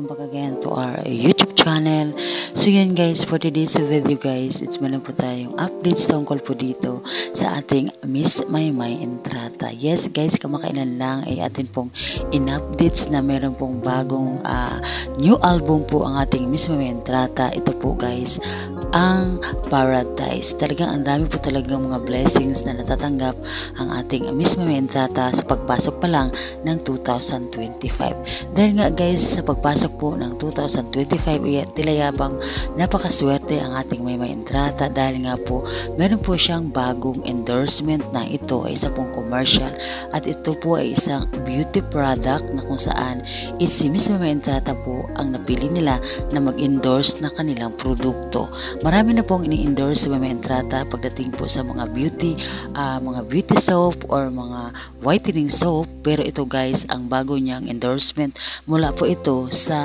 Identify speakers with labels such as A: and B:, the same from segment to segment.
A: welcome back again to our YouTube channel. So yun guys, for today's video guys, it's meron po tayong updates tungkol po dito sa ating Miss Maymay Entrata. Yes guys, kamakailan lang ay atin pong in-updates na meron pong bagong new album po ang ating Miss Maymay Entrata. Ito po guys, ang Paradise. Talagang ang dami po talagang mga blessings na natatanggap ang ating Miss Maymay Entrata sa pagpasok pa lang ng 2025. Dahil nga guys, sa pagpasok po ng 2025, tilayabang napakaswerte ang ating Maymay Entrata dahil nga po meron po siyang bagong endorsement na ito ay isa pong commercial at ito po ay isang beauty product na kung saan si Miss Maymay Entrata po ang napili nila na mag-endorse na kanilang produkto. Marami na pong ini-endorse si Maymay Entrata pagdating po sa mga beauty soap or mga whitening soap, pero ito guys, ang bago niyang endorsement mula po ito sa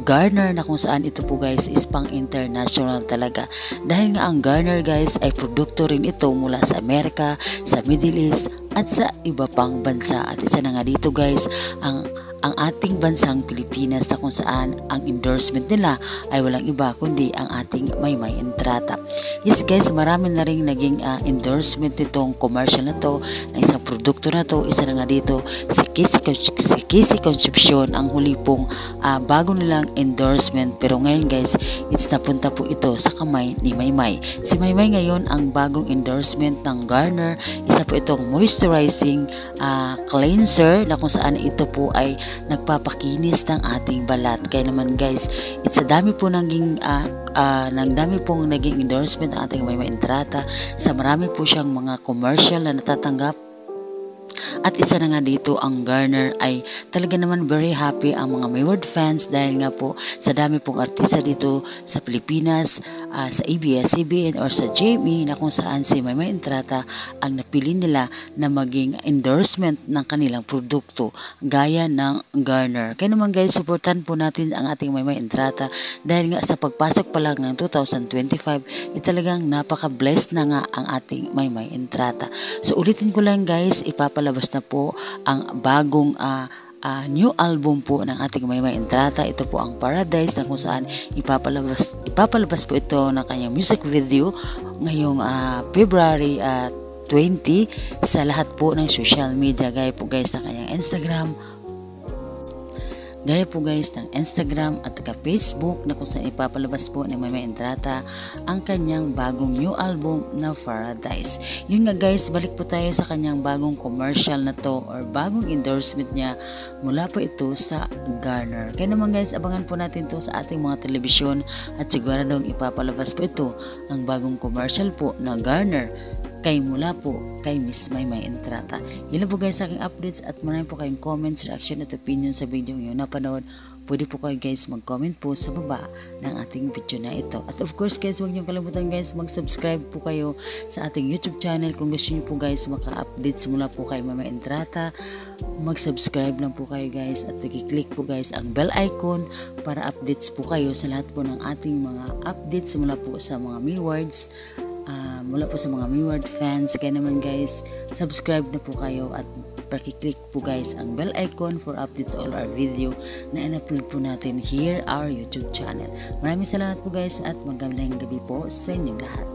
A: Garnier na kung saan ito po guys is pang international talaga dahil nga ang Garnier guys ay produkto rin ito mula sa Amerika, sa Middle East at sa iba pang bansa. At isa na nga dito guys ang ating bansang Pilipinas na kung saan ang endorsement nila ay walang iba kundi ang ating Maymay Entrata. Yes guys, marami na rin naging endorsement nitong commercial na to, na isang produkto na to. Isa na nga dito si Kissy Concepcion ang huli pong bago nilang endorsement, pero ngayon guys, it's napunta po ito sa kamay ni Maymay. Si Maymay ngayon ang bagong endorsement ng Garnier. Isa po itong moisturizing cleanser na kung saan ito po ay nagpapakinis ng ating balat. Kaya naman guys, it's dami pong naging endorsement ng ating Maymay Entrata. Sa marami po siyang mga commercial na natatanggap. At isa na nga dito ang Garnier ay talaga naman very happy ang mga Mayward fans dahil nga po sa dami pong artista dito sa Pilipinas, sa ABS-CBN or sa GMA na kung saan si Maymay Entrata ang napili nila na maging endorsement ng kanilang produkto gaya ng Garnier. Kaya naman guys, supportan po natin ang ating Maymay Entrata dahil nga sa pagpasok pa lang ng 2025 talagang napaka-blessed na nga ang ating Maymay Entrata. So ulitin ko lang guys, ipapalabas na po ang bagong new album po ng ating Maymay Entrata. Ito po ang Paradise na kung saan ipapalabas po ito ng kanyang music video ngayong February 20 sa lahat po ng social media. Gaya po guys ng kanyang Instagram at Facebook na kung saan ipapalabas po ni Maymay Entrata ang kanyang bagong new album na Paradise. Yun nga guys, balik po tayo sa kanyang bagong commercial na to or bagong endorsement niya mula po ito sa Garnier. Kaya naman guys, abangan po natin to sa ating mga telebisyon at siguradong ipapalabas po ito ang bagong commercial po na Garnier mula po kay Miss Maymay Entrata. Yun po guys sa aking updates at marami po kayong comments, reaction at opinion sa video nyo napanood. Pwede po kayo guys mag-comment po sa baba ng ating video na ito. At of course guys, huwag nyo kalimutan guys mag-subscribe po kayo sa ating YouTube channel. Kung gusto nyo po guys maka-updates mula po kay Maymay Entrata, mag-subscribe lang po kayo guys at i-click po guys ang bell icon para updates po kayo sa lahat po ng ating mga updates mula po sa mga Maywards, mula po sa mga Mayward fans. Kaya naman guys, subscribe na po kayo at pakiclick po guys ang bell icon for updates all our video na in-upload po natin here our YouTube channel. Maraming salamat po guys at magandang gabi po sa inyong lahat.